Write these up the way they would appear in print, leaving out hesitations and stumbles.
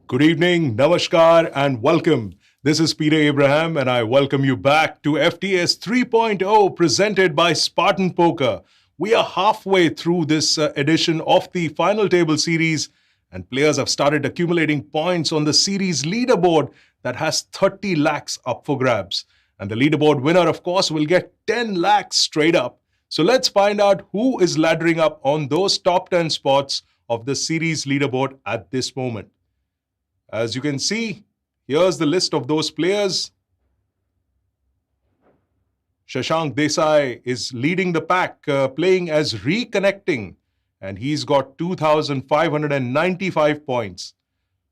Good evening, namaskar, and welcome. This is Peter Abraham, and I welcome you back to FTS 3.0 presented by Spartan Poker. We are halfway through this edition of the final table series, and players have started accumulating points on the series leaderboard that has 30 lakhs up for grabs. And the leaderboard winner, of course, will get 10 lakhs straight up. So let's find out who is laddering up on those top 10 spots of the series leaderboard at this moment. As you can see, here's the list of those players. Shashank Desai is leading the pack, playing as Reconnecting, and he's got 2,595 points.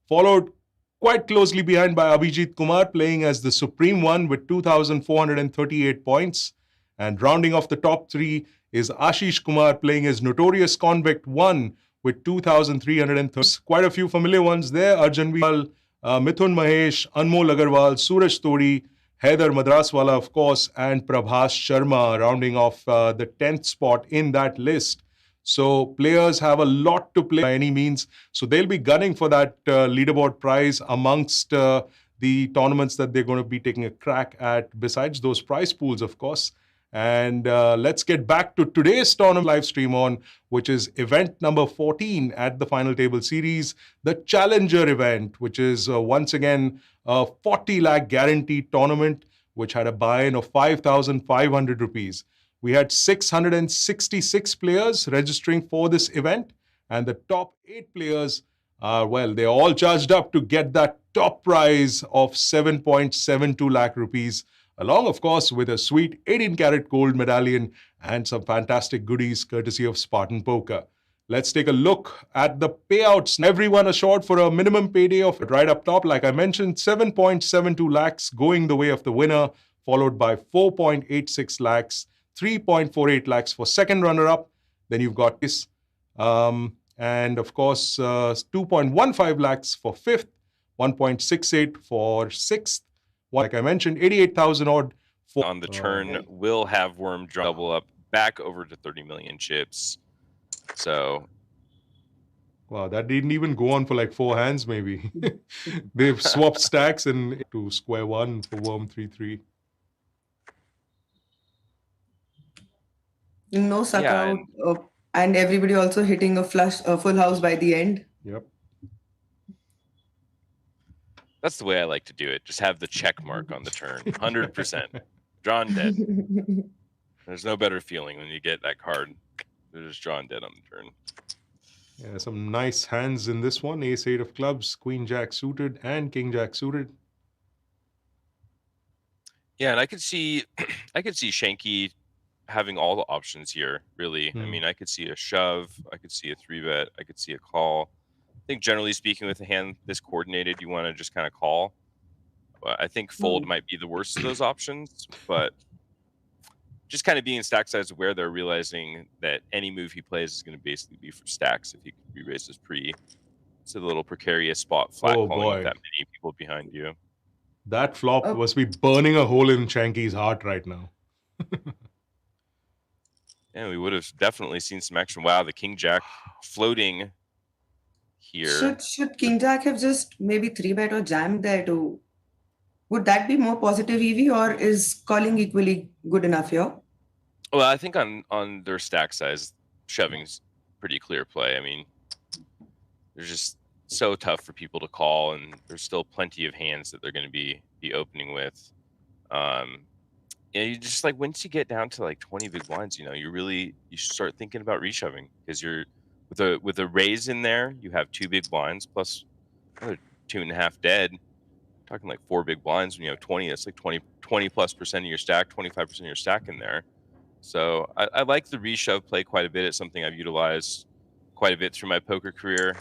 Followed quite closely behind by Abhijit Kumar, playing as the Supreme One with 2,438 points. And rounding off the top three is Ashish Kumar, playing as Notorious Convict 1 with 2,330. Quite a few familiar ones there. Arjun Vijay, Mithun Mahesh, Anmol Agarwal, Suraj Tori, Haider Madraswala, of course, and Prabhas Sharma rounding off the 10th spot in that list. So players have a lot to play by any means. So they'll be gunning for that leaderboard prize amongst the tournaments that they're going to be taking a crack at, besides those prize pools, of course. And let's get back to today's tournament live stream on, which is event number 14 at the Final Table Series, the Challenger event, which is once again a 40 lakh guaranteed tournament, which had a buy-in of 5,500 rupees. We had 666 players registering for this event, and the top 8 players are, well, they're all charged up to get that top prize of 7.72 lakh rupees, along, of course, with a sweet 18-karat gold medallion and some fantastic goodies courtesy of Spartan Poker. Let's take a look at the payouts. Everyone assured for a minimum payday of right up top, like I mentioned, 7.72 lakhs going the way of the winner, followed by 4.86 lakhs, 3.48 lakhs for second runner-up. Then you've got this, and of course, 2.15 lakhs for fifth, 1.68 for sixth. Like I mentioned, 88,000 odd on the turn will have Worm double up back over to 30 million chips. So, wow, that didn't even go on for like 4 hands, maybe. They've swapped stacks and to square one for Worm 3-3. No suck out, and everybody also hitting a full house by the end. Yep. That's the way I like to do it. Just have the check mark on the turn. 100%. Drawn dead. There's no better feeling when you get that card. They're just drawn dead on the turn. Yeah, some nice hands in this one. Ace-8 of clubs, Queen-Jack suited, and King-Jack suited. Yeah, and I could see Shanky having all the options here, really. I mean, I could see a shove, I could see a 3-bet, I could see a call. I think generally speaking, with a hand this coordinated, you want to just kind of call. I think fold might be the worst of those options, but just kind of being stack size aware, they're realizing that any move he plays is going to basically be for stacks if he re-raises pre. It's a little precarious spot, flat calling with that many people behind you. That flop must be burning a hole in Shanky's heart right now. Yeah, we would have definitely seen some action. Wow, the King-Jack floating here. Should King-Jack have just maybe 3-bet or jammed there too? Would that be more positive EV, or is calling equally good enough here? Well, I think on their stack size, shoving's pretty clear play. I mean, they're just so tough for people to call, and there's still plenty of hands that they're going to be opening with. Yeah, you just like once you get down to like 20 big blinds, you start thinking about reshoving, because you're with a raise in there, you have 2 big blinds plus another 2.5 dead. Talking like 4 big blinds when you have 20. That's like 20+% of your stack, 25% of your stack in there. So I like the reshove play quite a bit. It's something I've utilized quite a bit through my poker career.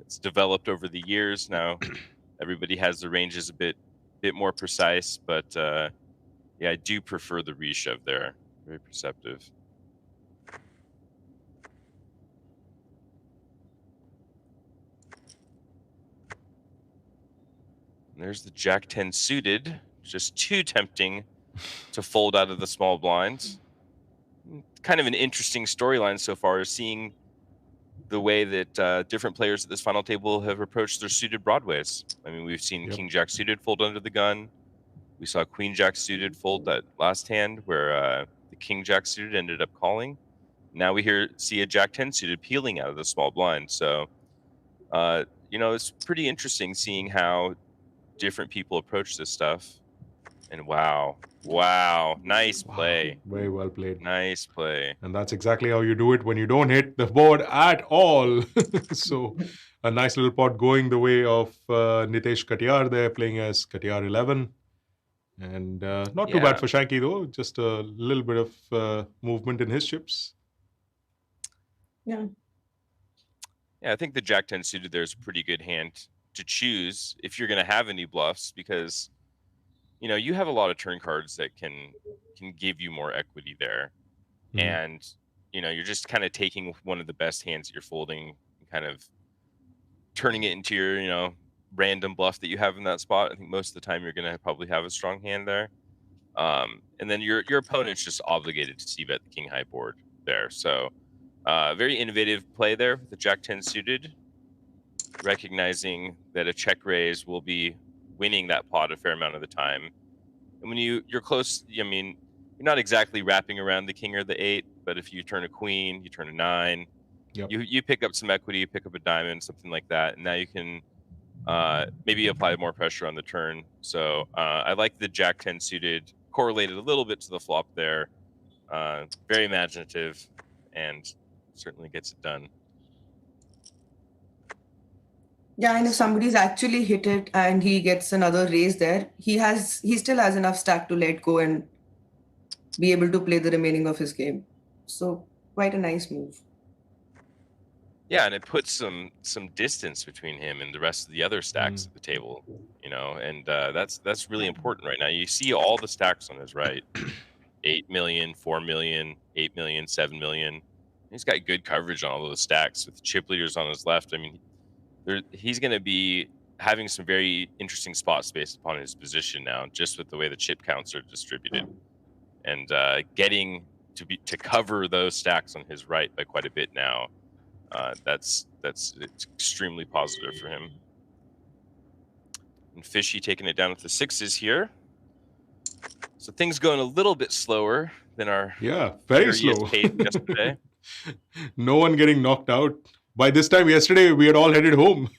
It's developed over the years. Now everybody has the ranges a bit more precise, but yeah, I do prefer the reshove there. Very perceptive. There's the Jack 10 suited, just too tempting to fold out of the small blinds. Kind of an interesting storyline so far, is seeing the way that different players at this final table have approached their suited broadways. I mean, we've seen King Jack suited fold under the gun. We saw Queen Jack suited fold that last hand where the King Jack suited ended up calling. Now we see a Jack 10 suited peeling out of the small blind. So, it's pretty interesting seeing how different people approach this stuff. And wow, nice play. Very well played. Nice play. And that's exactly how you do it when you don't hit the board at all. So a nice little pot going the way of Nitesh Katiyar there, playing as Katiyar 11. And not too bad for Shanky though, just a little bit of movement in his chips. Yeah. Yeah, I think the Jack 10 suited there is a pretty good hand to choose if you're going to have any bluffs, because you have a lot of turn cards that can give you more equity there. And you're just kind of taking one of the best hands that you're folding and kind of turning it into your random bluff that you have in that spot. I think most of the time you're going to probably have a strong hand there, and then your opponent's just obligated to c-bet the king high board there. So very innovative play there with the Jack 10 suited, recognizing that a check raise will be winning that pot a fair amount of the time. And when you're close, I mean, you're not exactly wrapping around the king or the 8, but if you turn a queen, you turn a 9, you pick up some equity, you pick up a diamond, something like that, and now you can maybe apply more pressure on the turn. So I like the Jack 10 suited, correlated a little bit to the flop there. Very imaginative, and certainly gets it done. Yeah, and if somebody's actually hit it and he gets another raise there, he still has enough stack to let go and be able to play the remaining of his game. So quite a nice move. Yeah, and it puts some distance between him and the rest of the other stacks at the table, and that's really important right now. You see all the stacks on his right, 8 million, 4 million, 8 million, 7 million. He's got good coverage on all those stacks with chip leaders on his left. I mean, he's going to be having some very interesting spots based upon his position now, just with the way the chip counts are distributed, and getting to cover those stacks on his right by quite a bit now. It's extremely positive for him. And Fishy taking it down with the 6s here. So things going a little bit slower than our very slow pace yesterday. No one getting knocked out. By this time yesterday, we had all headed home.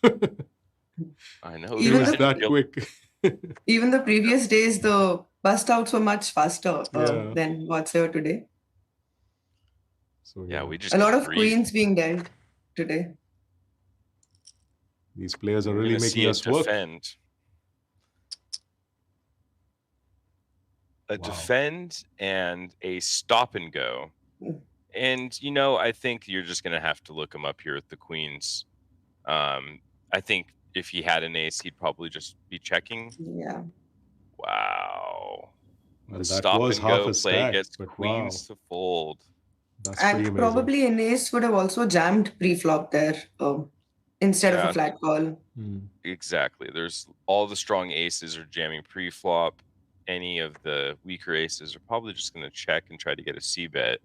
I know. It was that quick. Even the previous days, the bust outs were much faster than what's here today. So we just a lot of queens being dealt today. These players are really making us work. A defend and a stop and go. And, I think you're just going to have to look him up here with the queens. I think if he had an ace, he'd probably just be checking. Yeah. Wow. Well, the stop and go play gets queens to fold. That's and probably an ace would have also jammed pre-flop there instead of a flat call. Exactly. There's all the strong aces are jamming pre-flop. Any of the weaker aces are probably just going to check and try to get a c-bet.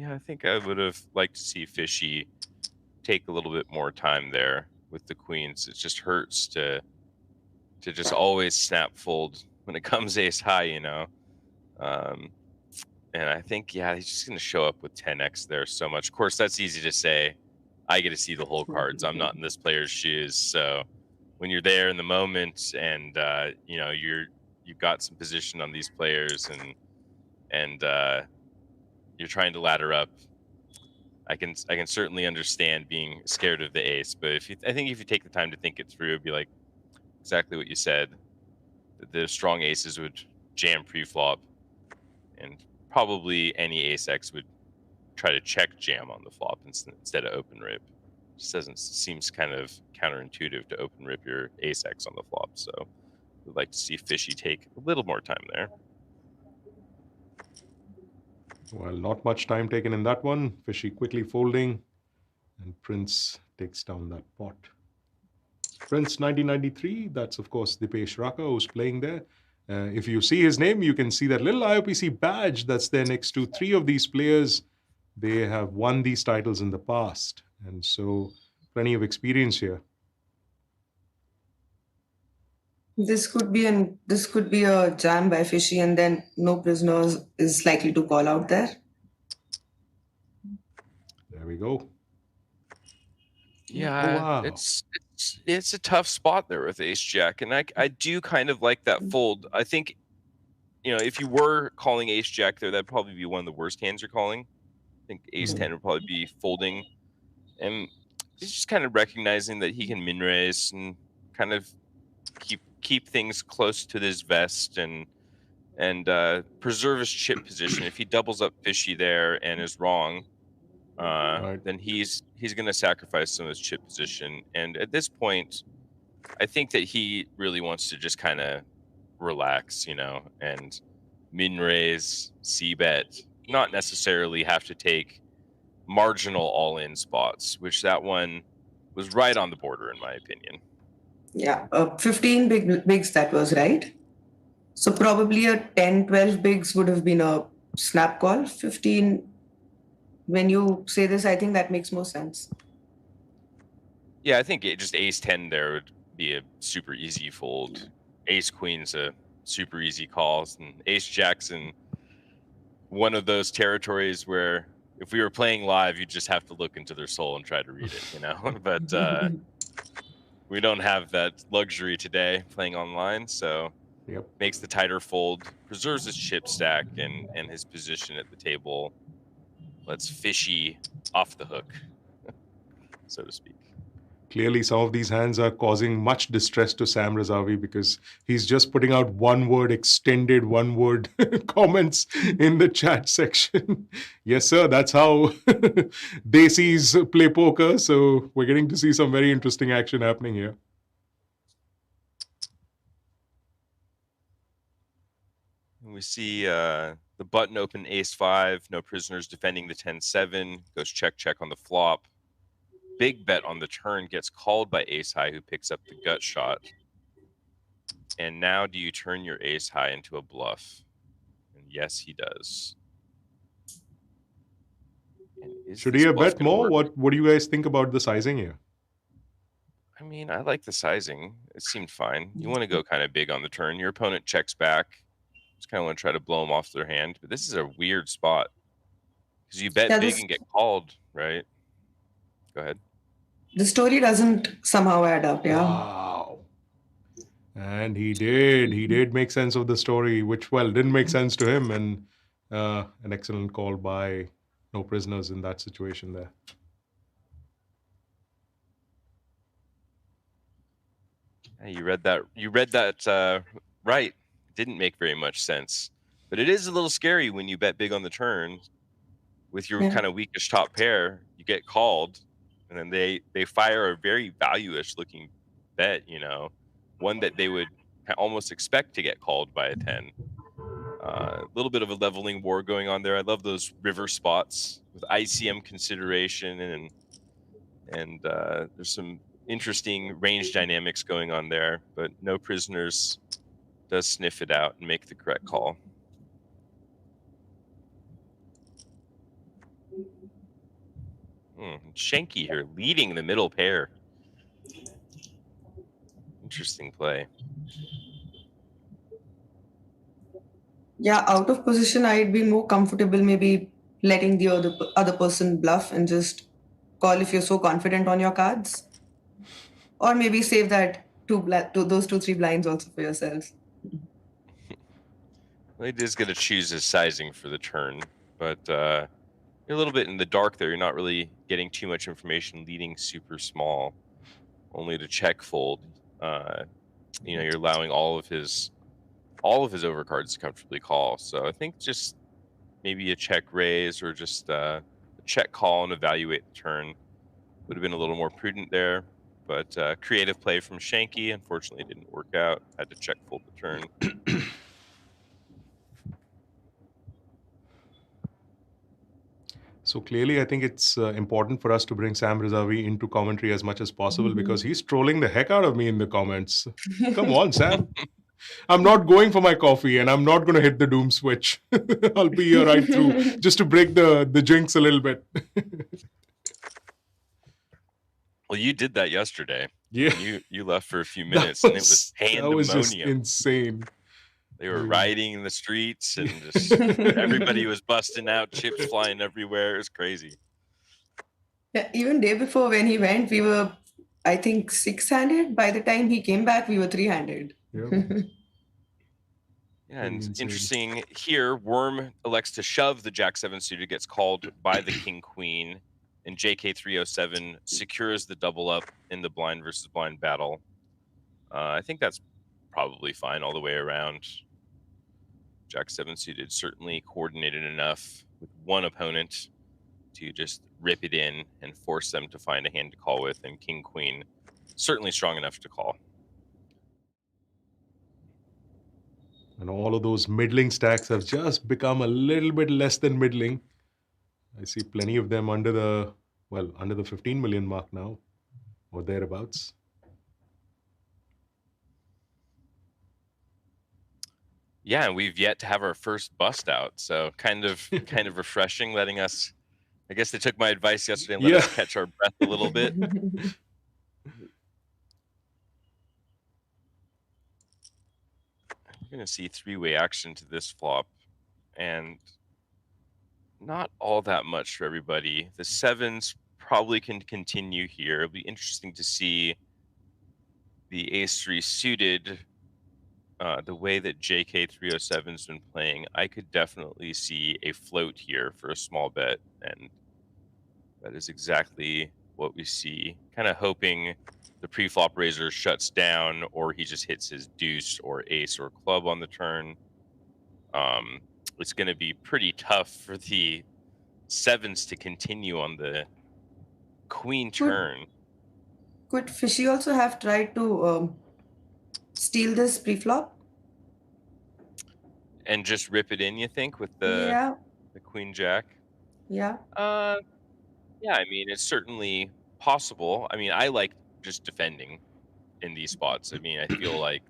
I think I would have liked to see Fishy take a little bit more time there with the queens. It just hurts to just always snap fold when it comes ace high, and I think, he's just going to show up with 10x there so much. Of course, that's easy to say. I get to see the whole cards. I'm not in this player's shoes. So when you're there in the moment and, you've got some position on these players and you're trying to ladder up, I can certainly understand being scared of the ace. But I think if you take the time to think it through, it'd be like exactly what you said. The strong aces would jam pre-flop, and probably any ace X would try to check jam on the flop instead of open rip. Just seems kind of counterintuitive to open rip your ace X on the flop. So we'd like to see Fishy take a little more time there. Well, not much time taken in that one. Fishy quickly folding, and Prince takes down that pot. Prince 1993, that's of course Dipesh Raka who's playing there. If you see his name, you can see that little IOPC badge that's there next to 3 of these players They have won these titles in the past, and so plenty of experience here. This could be a jam by Fishy, and then No Prisoners is likely to call out there. There we go. Yeah, Oh, wow. it's a tough spot there with Ace Jack, and I do kind of like that fold. I think, if you were calling Ace Jack there, that'd probably be one of the worst hands you're calling. I think Ace 10 would probably be folding, and he's just kind of recognizing that he can min raise and kind of keep things close to his vest and preserve his chip position. If he doubles up Fishy there and is wrong, then he's going to sacrifice some of his chip position. And at this point, I think that he really wants to just kind of relax, and min raise, c bet, not necessarily have to take marginal all in spots, which that one was right on the border in my opinion. Yeah, 15 bigs that was, right? So probably a 10, 12 bigs would have been a snap call. 15, when you say this, I think that makes more sense. Yeah, I think just ace 10 there would be a super easy fold. Ace queen's a super easy call, and ace jack's in one of those territories where if we were playing live, you'd just have to look into their soul and try to read it, but we don't have that luxury today playing online, so makes the tighter fold, preserves his chip stack and his position at the table, lets Fishy off the hook, so to speak. Clearly, some of these hands are causing much distress to Sam Razavi because he's just putting out extended one-word comments in the chat section. Yes, sir, that's how Desis play poker. So we're getting to see some very interesting action happening here. We see the button open ace 5, no prisoners defending the 10-7, goes check on the flop. Big bet on the turn, gets called by ace high, who picks up the gut shot. And now do you turn your ace high into a bluff? And yes, he does. Should he have bet more? What do you guys think about the sizing here? I mean, I like the sizing. It seemed fine. You want to go kind of big on the turn. Your opponent checks back. Just kind of want to try to blow them off their hand. But this is a weird spot because you bet big and get called, right? Go ahead. The story doesn't somehow add up, yeah. Wow. And he did make sense of the story, which, well, didn't make sense to him. And an excellent call by No Prisoners in that situation there. You read that right. Didn't make very much sense. But it is a little scary when you bet big on the turn with your kind of weakish top pair. You get called, and then they fire a very value-ish looking bet, one that they would almost expect to get called by a 10. A little bit of a leveling war going on there. I love those river spots with ICM consideration, and there's some interesting range dynamics going on there, but No Prisoners does sniff it out and make the correct call. Shanky here leading the middle pair. Interesting play. Yeah, out of position, I'd be more comfortable maybe letting the other person bluff and just call if you're so confident on your cards. Or maybe save that those 2-3 blinds also for yourselves. Well, he is going to choose his sizing for the turn, but you're a little bit in the dark there. You're not really getting too much information, leading super small, only to check fold. You're allowing all of his overcards to comfortably call. So I think just maybe a check raise or just a check call and evaluate the turn would have been a little more prudent there. But creative play from Shanky, unfortunately, didn't work out. Had to check fold the turn. So clearly, I think it's important for us to bring Sam Razavi into commentary as much as possible because he's trolling the heck out of me in the comments. Come on, Sam. I'm not going for my coffee, and I'm not going to hit the doom switch. I'll be here right through just to break the jinx a little bit. Well, you did that yesterday. Yeah, You left for a few minutes, and it was that was just pandemonium. insane. They were rioting in the streets, and just everybody was busting out, chips flying everywhere. It was crazy. Yeah, even day before when he went, we were, I think, 6-handed. By the time he came back, we were 3-handed. Yep. Yeah, and insane. interesting here, Worm elects to shove the Jack 7 suited, gets called by the King Queen, and JK 307 secures the double up in the blind versus blind battle. I think that's probably fine all the way around. Jack 7 suited certainly coordinated enough with one opponent to just rip it in and force them to find a hand to call with, and King Queen certainly strong enough to call. And all of those middling stacks have just become a little bit less than middling. I see plenty of them under the 15 million mark now, or thereabouts. Yeah, and we've yet to have our first bust out, so kind of refreshing, letting us. I guess they took my advice yesterday and let us catch our breath a little bit. We're going to see three-way action to this flop, and not all that much for everybody. The sevens probably can continue here. It'll be interesting to see the ace-3 suited, the way that JK 307's been playing. I could definitely see a float here for a small bet, and that is exactly what we see. Kind of hoping the pre-flop raiser shuts down, or he just hits his deuce or ace or club on the turn. It's going to be pretty tough for the sevens to continue on the queen turn. Could Fishy also have tried to steal this pre-flop? And just rip it in, you think, with the queen jack? Yeah. Yeah, I mean, it's certainly possible. I mean, I like just defending in these spots. I mean, I feel like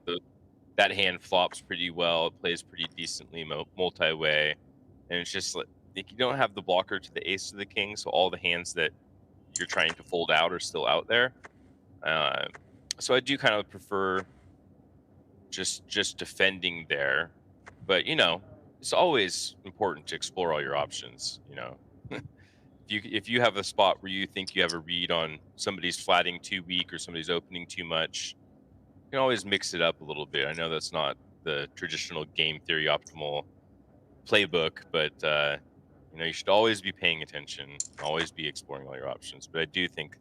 that hand flops pretty well. It plays pretty decently multi-way. And it's just like you don't have the blocker to the ace to the king, so all the hands that you're trying to fold out are still out there. So I do kind of prefer just defending there. But, you know, it's always important to explore all your options, you know. If you have a spot where you think you have a read on somebody's flatting too weak or somebody's opening too much, you can always mix it up a little bit. I know that's not the traditional game theory optimal playbook, but you know, you should always be paying attention, always be exploring all your options. But I do think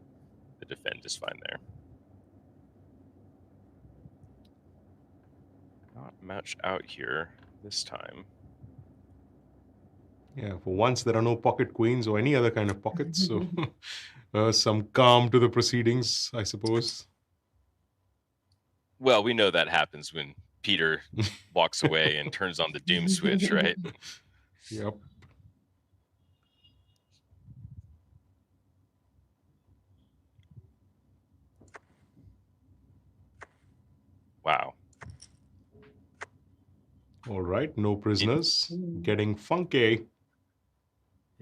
the defend is fine there. Not much out here this time. Yeah, for once there are no pocket queens or any other kind of pockets, so some calm to the proceedings, I suppose. Well, we know that happens when Peter walks away and turns on the doom switch, right? Yep. Wow. All right, no prisoners. Getting funky.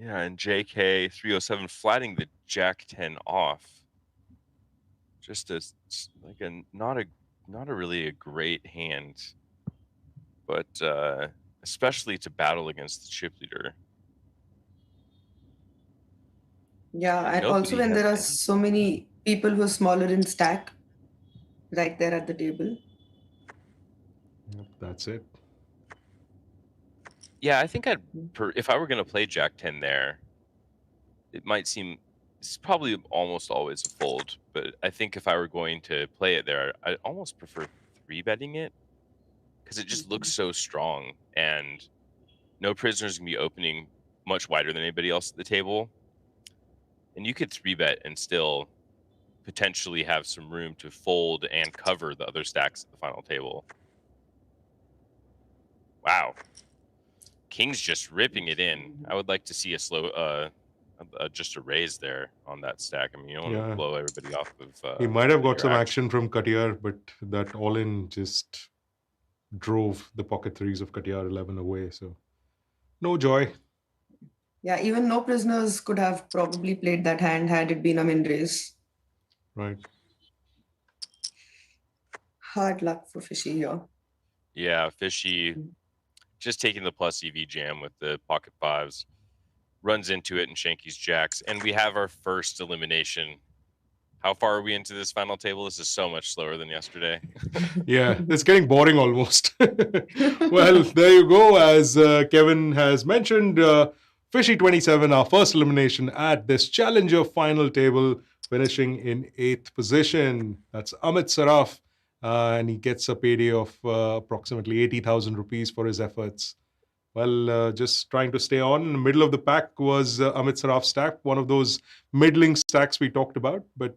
Yeah, and JK 307 flatting the Jack 10 off. Just like not a really a great hand, but especially to battle against the chip leader. Yeah, and also when there are so many people who are smaller in stack right there at the table. Yep, that's it. Yeah, I think if I were going to play Jack 10 there, it might seem it's probably almost always a fold, but I think if I were going to play it there, I almost prefer 3-betting it because it just looks so strong, and no prisoners can be opening much wider than anybody else at the table, and you could 3-bet and still potentially have some room to fold and cover the other stacks at the final table. Wow. King's just ripping it in. I would like to see a slow, just a raise there on that stack. I mean, you don't want to blow everybody off of. He might have got some action from Katyar, but that all-in just drove the pocket threes of Katiyar 11 away. So no joy. Yeah, even no prisoners could have probably played that hand had it been a min raise. Right. Hard luck for Fishy here. Yeah, Fishy just taking the plus EV jam with the pocket fives, runs into it and Shanky's jacks, and we have our first elimination. How far are we into this final table? This is so much slower than yesterday. Yeah, it's getting boring almost. Well, there you go. As Kevin has mentioned, Fishy 27, our first elimination at this Challenger final table, finishing in 8th position. That's Amit Saraf, and he gets a payday of approximately 80,000 rupees for his efforts. Well, just trying to stay on. In the middle of the pack was Amit Saraf's stack, one of those middling stacks we talked about, but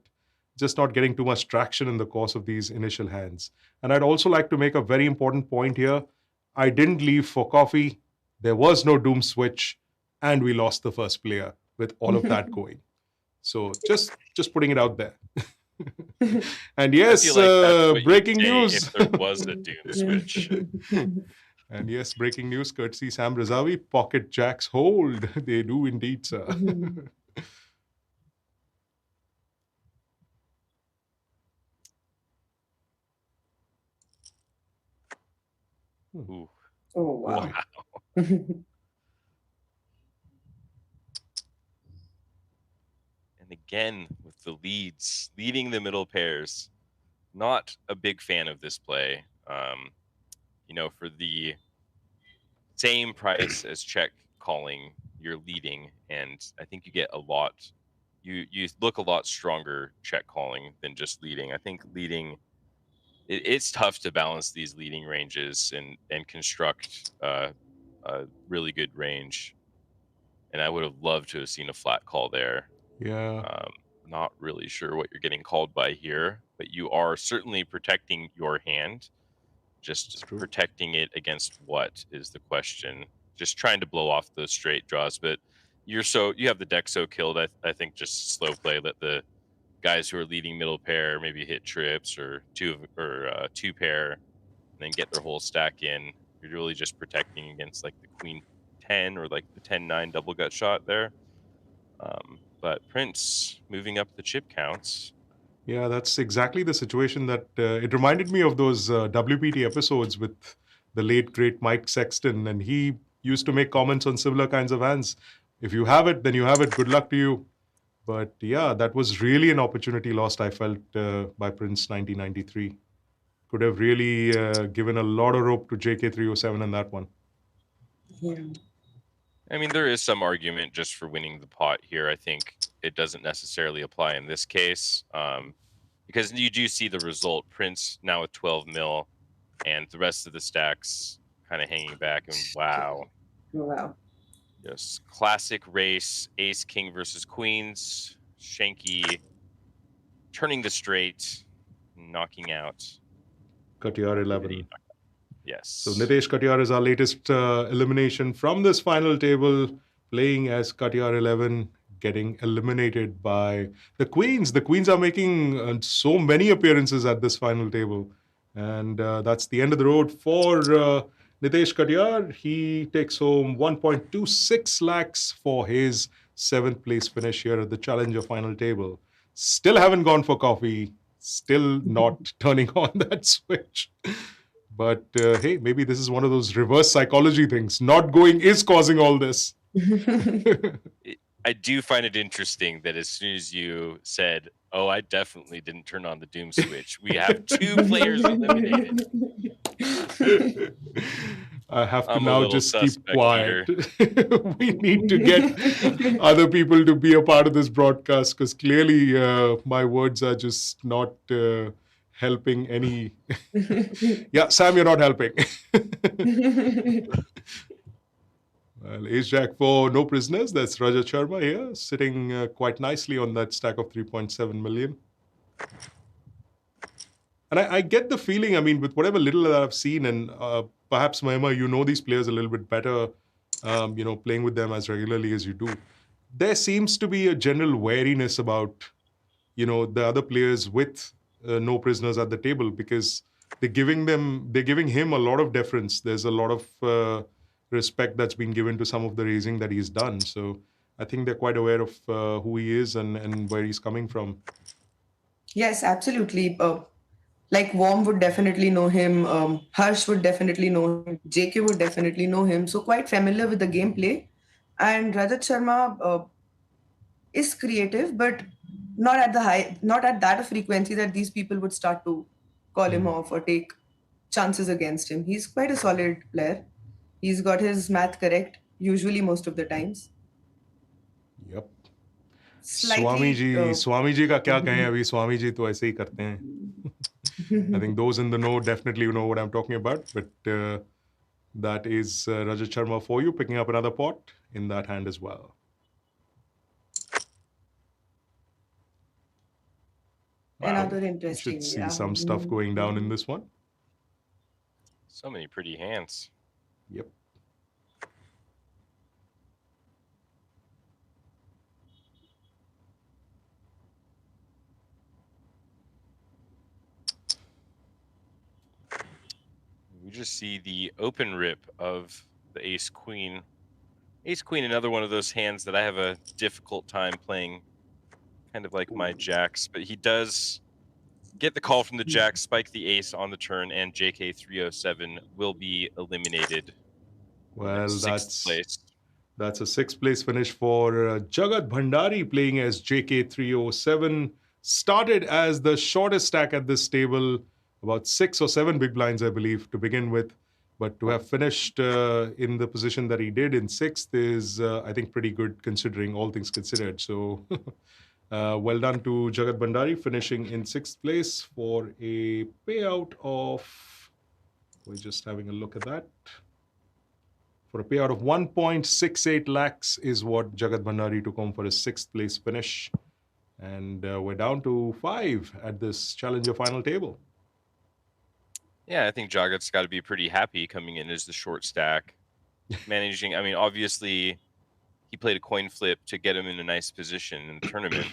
just not getting too much traction in the course of these initial hands. And I'd also like to make a very important point here. I didn't leave for coffee. There was no doom switch, and we lost the first player with all of that going. So just putting it out there. And yes, I feel like that's what breaking you'd say news. if there was a doom switch. And yes, breaking news courtesy Sam Razavi, pocket jacks hold. They do indeed, sir. Ooh. Oh, wow. And again, with the leading the middle pairs. Not a big fan of this play. For the same price as check calling, you're leading, and I think you get a lot. You look a lot stronger check calling than just leading. I think leading, it's tough to balance these leading ranges and construct a really good range. And I would have loved to have seen a flat call there. Yeah. Not really sure what you're getting called by here, but you are certainly protecting your hand. Just protecting it against what is the question. Just trying to blow off those straight draws, but you have the deck so killed. I think just slow play, let the guys who are leading middle pair maybe hit trips or two pair, and then get their whole stack in. You're really just protecting against like the queen 10 or like the 10-9 double gut shot there. But Prince moving up the chip counts. Yeah, that's exactly the situation that it reminded me of those WPT episodes with the late, great Mike Sexton. And he used to make comments on similar kinds of hands. If you have it, then you have it. Good luck to you. But yeah, that was really an opportunity lost, I felt, by Prince 1993. Could have really given a lot of rope to JK307 in that one. Yeah. I mean, there is some argument just for winning the pot here. I think it doesn't necessarily apply in this case because you do see the result. Prince now with 12 mil and the rest of the stacks kind of hanging back. And wow. Wow. Yes. Classic race, ace, king versus queens. Shanky turning the straight, knocking out Katiyar 11. Yes. So Nitesh Katiyar is our latest elimination from this final table, playing as Katiyar 11, getting eliminated by the Queens. The Queens are making so many appearances at this final table. And that's the end of the road for Nitesh Katiyar. He takes home 1.26 lakhs for his 7th place finish here at the Challenger final table. Still haven't gone for coffee. Still not turning on that switch. But hey, maybe this is one of those reverse psychology things. Not going is causing all this. I do find it interesting that as soon as you said, "Oh, I definitely didn't turn on the doom switch," we have 2 players eliminated. I have to now just keep quiet. We need to get other people to be a part of this broadcast because clearly my words are just not helping any. Yeah, Sam, you're not helping. Well, ace jack for no prisoners. That's Rajat Sharma here, sitting quite nicely on that stack of 3.7 million. And I get the feeling, I mean, with whatever little that I've seen, and perhaps, Mahima, you know these players a little bit better, playing with them as regularly as you do. There seems to be a general wariness about, the other players with no prisoners at the table because they're giving him a lot of deference. There's a lot of respect that's been given to some of the raising that he's done. So I think they're quite aware of who he is and where he's coming from. Yes, absolutely. Like Worm would definitely know him. Harsh would definitely know him. JK would definitely know him. So quite familiar with the gameplay. And Rajat Sharma is creative, but not at that frequency that these people would start to call him off or take chances against him. He's quite a solid player. He's got his math correct, usually most of the times. Yep. Slightly. Swami ji का क्या कहें अभी स्वामी जी तो ऐसे ही करते हैं. I think those in the know definitely know what I'm talking about, but that is Rajat Sharma for you, picking up another pot in that hand as well. Another You interesting. should see Yeah. some stuff going down in this one. So many pretty hands. Yep. We just see the open rip of the ace queen. Ace queen, another one of those hands that I have a difficult time playing, kind of like my jacks, but he does get the call from the jack, spike the ace on the turn, and JK 307 will be eliminated. Well, Sixth place. That's a sixth place finish for Jagat Bhandari, playing as JK 307. Started as the shortest stack at this table, about 6 or 7 big blinds, I believe, to begin with. But to have finished in the position that he did in sixth is, I think, pretty good considering all things considered. So well done to Jagat Bhandari, finishing in sixth place for a payout of, we're just having a look at that. For a payout of 1.68 lakhs is what Jagat Bhandari took home for his sixth place finish. And we're down to 5 at this Challenger final table. Yeah, I think Jagat's got to be pretty happy coming in as the short stack. Managing, I mean, obviously, he played a coin flip to get him in a nice position in the tournament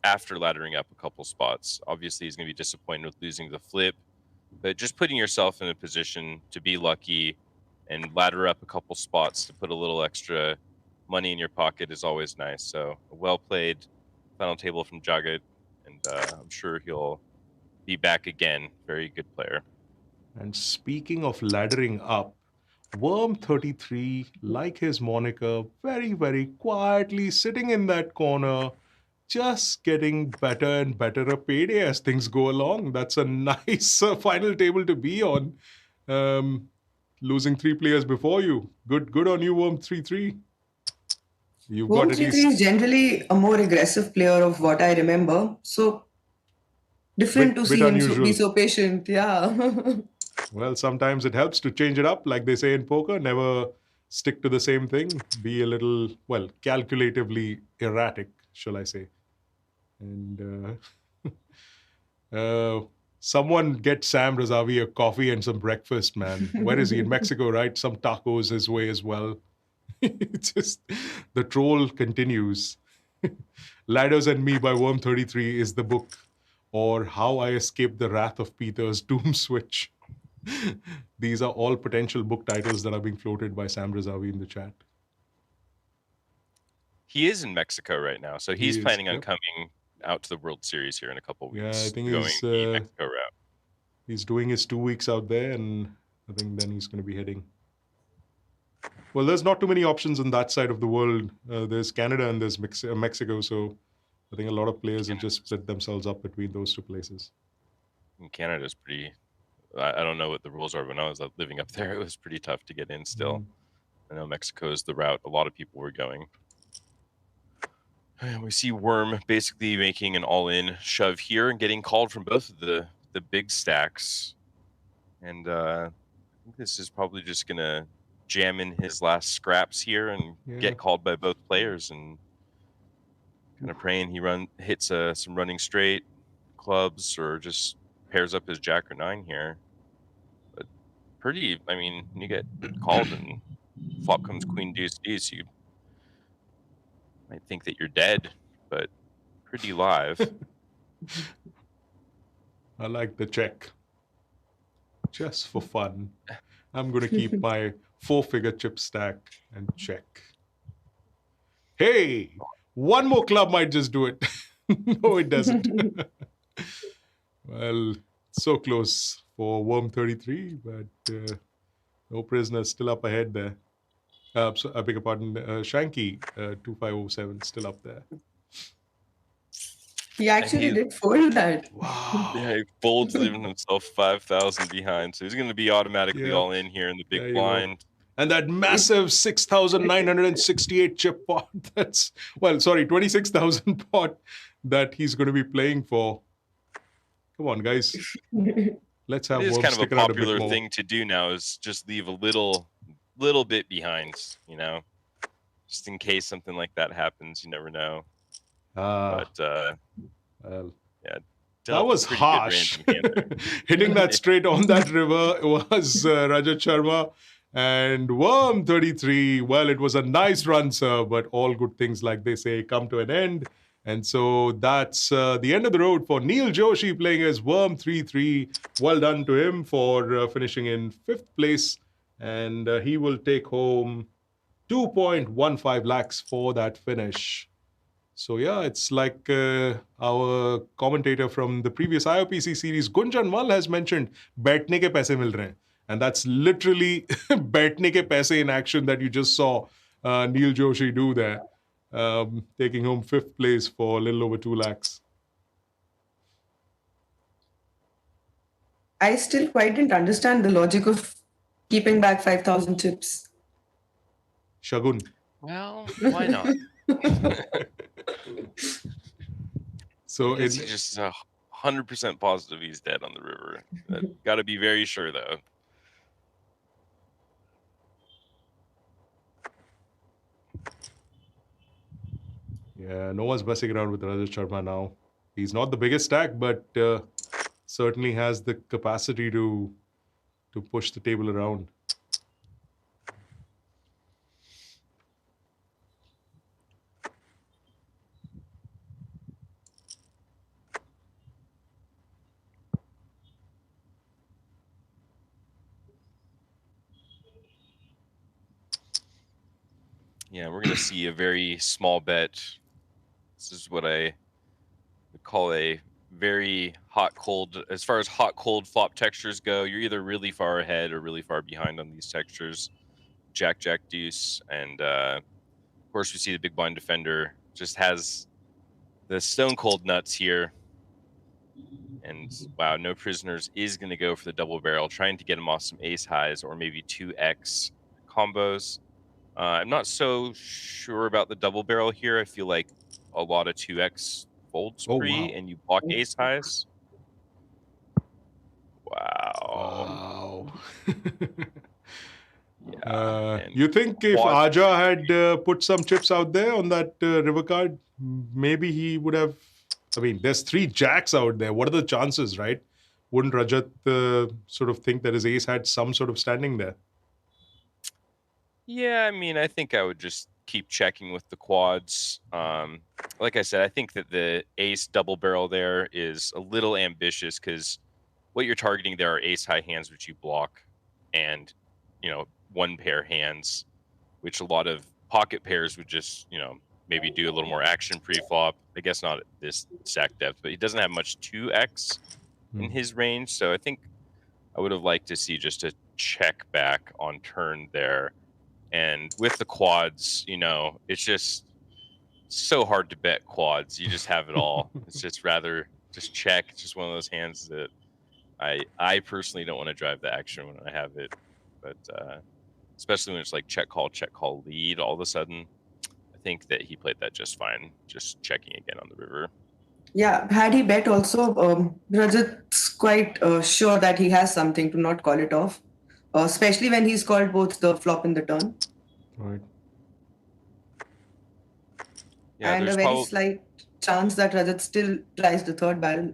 after laddering up a couple spots. Obviously, he's going to be disappointed with losing the flip, but just putting yourself in a position to be lucky and ladder up a couple spots to put a little extra money in your pocket is always nice. So a well played final table from Jagat, and I'm sure he'll be back again. Very good player. And speaking of laddering up, Worm33, like his moniker, very, very quietly sitting in that corner, just getting better and better a payday as things go along. That's a nice final table to be on. Losing 3 players before you. Good on you, Worm33. You've got at Worm33 least is generally a more aggressive player of what I remember. So different to bit see him unusual. be so patient. Yeah. Well, sometimes it helps to change it up, like they say in poker. Never stick to the same thing. Be a little, well, calculatively erratic, shall I say. And someone get Sam Razavi a coffee and some breakfast, man. Where is he? In Mexico, right? Some tacos his way as well. It's just, the troll continues. Ladders and Me by Worm33 is the book, or How I Escaped the Wrath of Peter's Doom Switch. These are all potential book titles that are being floated by Sam Razavi in the chat. He is in Mexico right now, so he's planning on coming out to the World Series here in a couple weeks. Yeah, I think going the Mexico route. He's doing his 2 weeks out there, and I think then he's going to be heading. Well, there's not too many options on that side of the world. There's Canada and there's Mexico, so I think a lot of players have just split themselves up between those two places. And Canada's pretty... I don't know what the rules are. When I was living up there, it was pretty tough to get in still. I know Mexico is the route a lot of people were going. And we see Worm basically making an all-in shove here and getting called from both of the big stacks. And I think this is probably just going to jam in his last scraps here and get called by both players, and kind of praying he hits some running straight clubs or just pairs up his jack or 9 here. But pretty, I mean, when you get called and flop comes queen deuce deuce, you might think that you're dead, but pretty live. I like the check. just for fun. I'm going to keep my 4-figure chip stack and check. Hey, one more club might just do it. No, it doesn't. Well, so close for Worm 33, but no prisoners still up ahead there. So, I beg your pardon, Shanky 2507 still up there. He actually did fold that. Wow. Yeah, he folds, leaving himself 5,000 behind. So he's going to be automatically all in here in the big blind. And that massive 6,968 chip pot, 26,000 pot that he's going to be playing for. Come on, guys. Let's have It is Worm kind of a stick around bit popular more. thing to do now is just leave a little bit behind, you know, just in case something like that happens. You never know. Well, yeah, that was harsh. Hitting that straight on that river was Rajat Sharma. And Worm 33, well, it was a nice run, sir, but all good things, like they say, come to an end. And so that's the end of the road for Neil Joshi playing as Worm 33. Well done to him for finishing in 5th place. And he will take home 2.15 lakhs for that finish. So yeah, it's like our commentator from the previous IOPC series, Gunjan Mal, has mentioned, "Baitne ke paise mil rahe hain." And that's literally "baitne ke paise" in action that you just saw Neil Joshi do there, taking home 5th place for a little over 2 lakhs. I still quite didn't understand the logic of keeping back 5,000 chips. Shagun. Well, why not? So it's just 100% positive he's dead on the river. Got to be very sure, though. Yeah, no one's messing around with Rajat Sharma now. He's not the biggest stack, but certainly has the capacity to push the table around. Yeah, we're going to see a very small bet. This is what I would call a very hot-cold. As far as hot-cold flop textures go, you're either really far ahead or really far behind on these textures. Jack, Jack, Deuce. And, of course, we see the big blind defender just has the stone-cold nuts here. And, wow, No Prisoners is going to go for the double barrel, trying to get him off some ace highs or maybe 2x combos. I'm not so sure about the double barrel here. I feel like a lot of 2x fold spree and you block ace highs. Wow. Yeah. You think if Aja had put some chips out there on that river card, maybe he would have... I mean, there's 3 jacks out there. What are the chances, right? Wouldn't Rajat sort of think that his ace had some sort of standing there? Yeah, I mean, I think I would just keep checking with the quads. Like I said, I think that the ace double barrel there is a little ambitious because what you're targeting there are ace high hands, which you block, and, you know, 1 pair hands, which a lot of pocket pairs would just, you know, maybe do a little more action pre-flop. I guess not at this stack depth, but he doesn't have much 2x in his range. So I think I would have liked to see just a check back on turn there. And with the quads, you know, it's just so hard to bet quads. You just have it all. It's just rather just check. It's just one of those hands that I personally don't want to drive the action when I have it. But especially when it's like check, call, lead all of a sudden. I think that he played that just fine, just checking again on the river. Yeah, had he bet also, Rajat's quite sure that he has something to not call it off. Especially when he's called both the flop and the turn. Right. Yeah, and a very slight chance that Rajat still tries the 3rd barrel.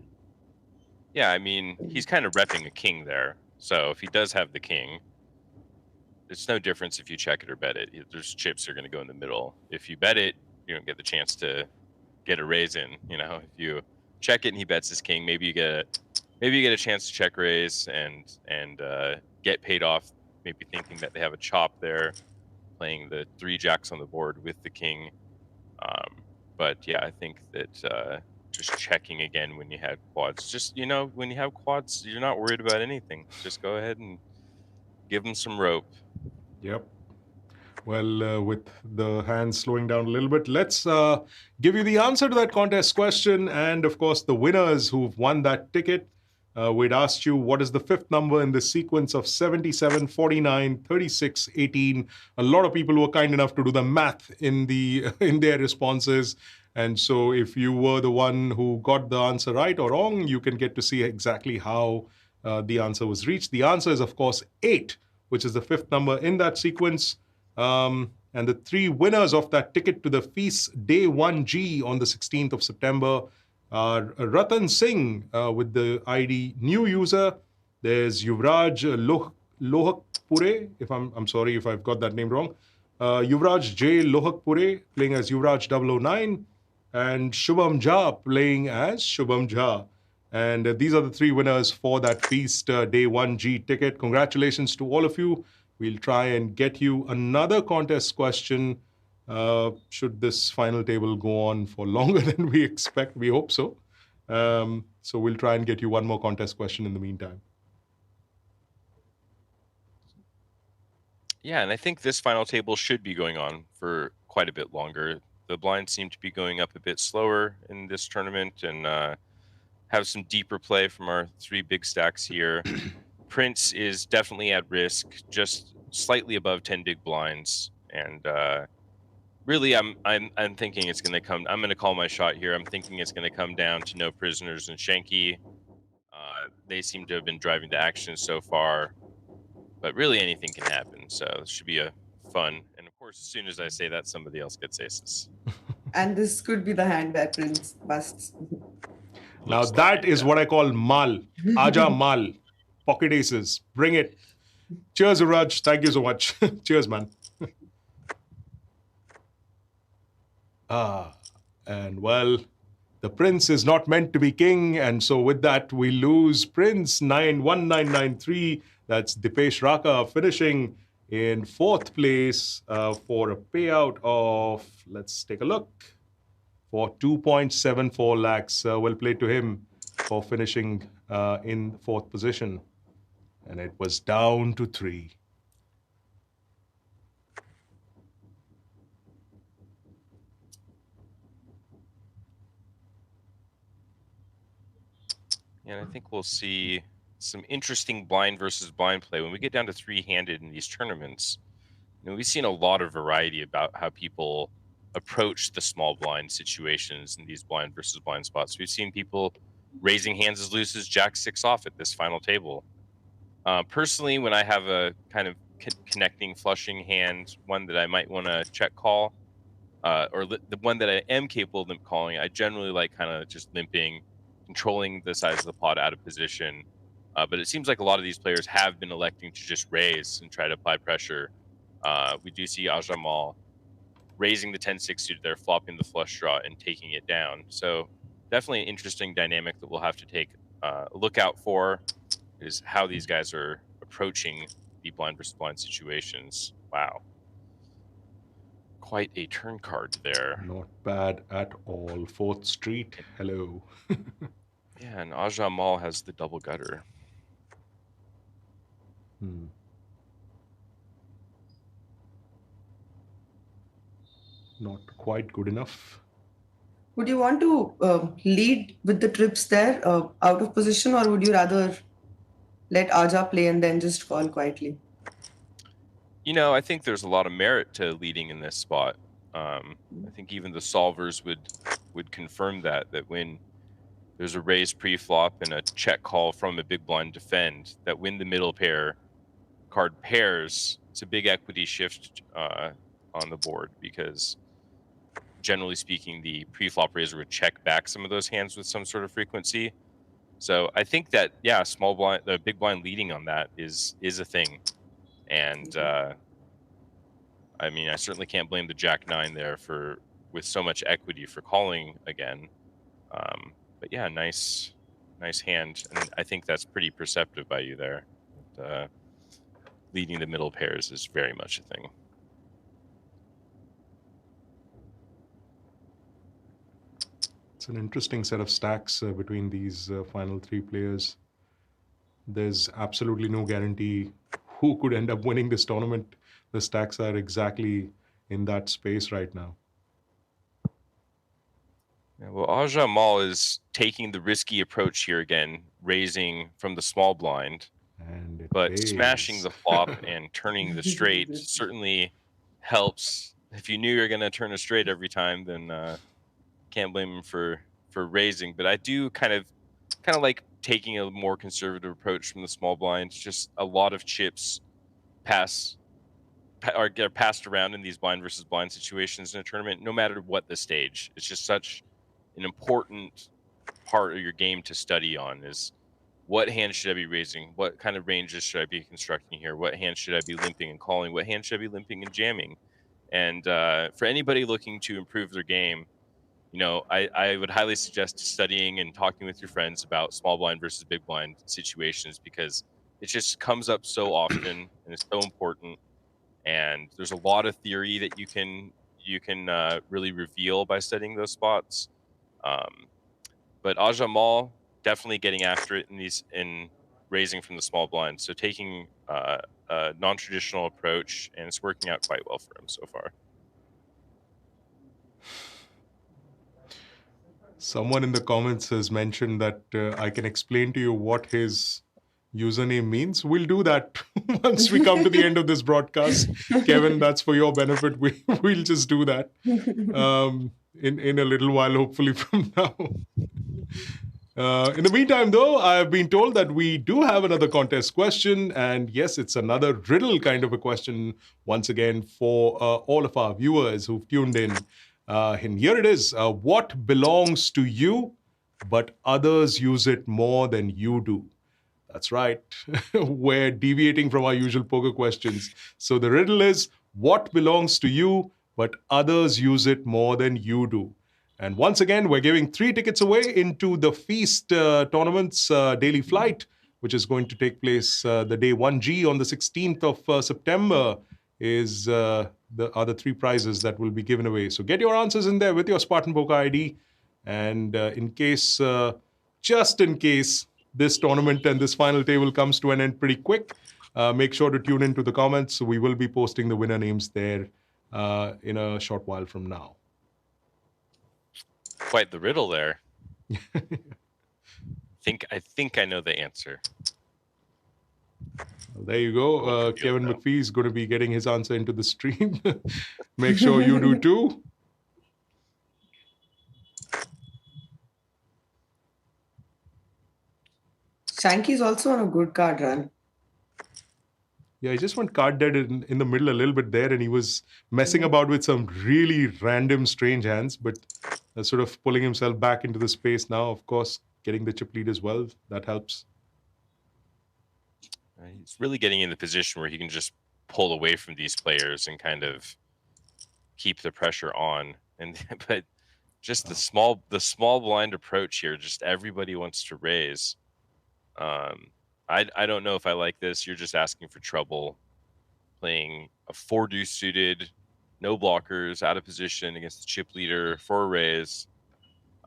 Yeah, I mean, he's kind of repping a king there. So if he does have the king, it's no difference if you check it or bet it. There's chips that are going to go in the middle. If you bet it, you don't get the chance to get a raise in. You know, if you check it and he bets his king, maybe you get maybe you get a chance to check raise and get paid off, maybe thinking that they have a chop there, playing the 3 jacks on the board with the king. But yeah, I think that just checking again when you had quads. Just, when you have quads, you're not worried about anything. Just go ahead and give them some rope. Yep. Well, with the hands slowing down a little bit, let's give you the answer to that contest question. And of course, the winners who've won that ticket. We'd asked you what is the fifth number in the sequence of 77, 49, 36, 18. A lot of people were kind enough to do the math in their responses. And so if you were the one who got the answer right or wrong, you can get to see exactly how the answer was reached. The answer is, of course, 8, which is the fifth number in that sequence. And the 3 winners of that ticket to the feast Day 1G on the 16th of September are Ratan Singh with the ID new user. There's Yuvraj Lohakpure, if I'm sorry if I've got that name wrong. Yuvraj J. Lohakpure playing as Yuvraj 009, and Shubham Jha playing as Shubham Jha. And these are the 3 winners for that feast Day 1G ticket. Congratulations to all of you. We'll try and get you another contest question should this final table go on for longer than we expect. We hope so. So we'll try and get you one more contest question in the meantime. Yeah, and I think this final table should be going on for quite a bit longer. The blinds seem to be going up a bit slower in this tournament and have some deeper play from our 3 big stacks here. Prince is definitely at risk, just slightly above 10 big blinds, and really, I'm thinking it's going to come. I'm going to call my shot here. I'm thinking it's going to come down to NoPrisoners and Shanky. They seem to have been driving the action so far, but really anything can happen. So it should be a fun. And of course, as soon as I say that, somebody else gets aces. And this could be the hand where Prince busts. Now that is what I call mal. Aja mal. Pocket aces. Bring it. Cheers, Raj. Thank you so much. Cheers, man. And well, the prince is not meant to be king, and so with that, we lose Prince 91993. That's Dipesh Raka finishing in 4th place for a payout of, let's take a look, for 2.74 lakhs. Well played to him for finishing in 4th position. And it was down to 3. And I think we'll see some interesting blind versus blind play when we get down to 3-handed in these tournaments. We've seen a lot of variety about how people approach the small blind situations in these blind versus blind spots. We've seen people raising hands as loose as Jack 6 off at this final table. Personally, when I have a kind of connecting flushing hand, one that I might want to check call, or the one that I am capable of limp calling, I generally like kind of just limping, controlling the size of the pot out of position. But it seems like a lot of these players have been electing to just raise and try to apply pressure. We do see Ajamal raising the 10-6 suited there, flopping the flush draw and taking it down. So definitely an interesting dynamic that we'll have to take a look out for, is how these guys are approaching the blind versus blind situations. Wow. Quite a turn card there. Not bad at all. 4th Street, hello. Yeah, and Ajamal has the double gutter. Not quite good enough. Would you want to lead with the trips there out of position, or would you rather let Aja play and then just call quietly? I think there's a lot of merit to leading in this spot. I think even the solvers would confirm that when there's a raise pre-flop and a check call from a big blind defend, that when the middle pair card pairs, it's a big equity shift on the board, because generally speaking, the pre-flop raiser would check back some of those hands with some sort of frequency. So I think that, yeah, small blind, the big blind leading on that is a thing. And I mean, I certainly can't blame the Jack 9 there with so much equity for calling again. But yeah, nice nice hand, and I think that's pretty perceptive by you there. Leading the middle pairs is very much a thing. It's an interesting set of stacks between these final three players. There's absolutely no guarantee who could end up winning this tournament. The stacks are exactly in that space right now. Yeah, well, Aja Mal is taking the risky approach here again, raising from the small blind, And but pays. smashing the flop and turning the straight certainly helps. If you knew you're going to turn a straight every time, then can't blame him for raising. But I do kind of like taking a more conservative approach from the small blind. Just a lot of chips get passed around in these blind versus blind situations in a tournament, no matter what the stage. It's just such an important part of your game to study on is what hand should I be raising? What kind of ranges should I be constructing here? What hand should I be limping and calling? What hand should I be limping and jamming? And for anybody looking to improve their game, you know, I would highly suggest studying and talking with your friends about small blind versus big blind situations, because it just comes up so often and it's so important. And there's a lot of theory that you can really reveal by studying those spots. But Aja Mal definitely getting after it in raising from the small blind. So taking a non-traditional approach, and it's working out quite well for him so far. Someone in the comments has mentioned that I can explain to you what his username means. We'll do that once we come to the end of this broadcast. Kevin, that's for your benefit. We'll just do that in a little while, hopefully from now. In the meantime, though, I've been told that we do have another contest question. And yes, it's another riddle kind of a question, once again, for all of our viewers who've tuned in. And here it is. What belongs to you, but others use it more than you do? That's right. We're deviating from our usual poker questions. So the riddle is, what belongs to you, but others use it more than you do? And once again, we're giving 3 tickets away into the Feast Tournament's daily flight, which is going to take place the day 1G on the 16th of September is the other 3 prizes that will be given away. So get your answers in there with your Spartan Poker ID. And in case, just in case, this tournament and this final table comes to an end pretty quick, make sure to tune into the comments. We will be posting the winner names there in a short while from now. Quite the riddle there. I think I know the answer. Well, there you go. Kevin McPhee is going to be getting his answer into the stream. Make sure you do too. Shanky's also on a good card run. Yeah, he just went card dead in the middle a little bit there, and he was messing about with some really random, strange hands, but sort of pulling himself back into the space now. Of course, getting the chip lead as well, that helps. He's really getting in the position where he can just pull away from these players and kind of keep the pressure on. And but just the small blind approach here, just everybody wants to raise. I don't know if I like this. You're just asking for trouble, playing a 4-deuce suited, no blockers, out of position against the chip leader for a raise.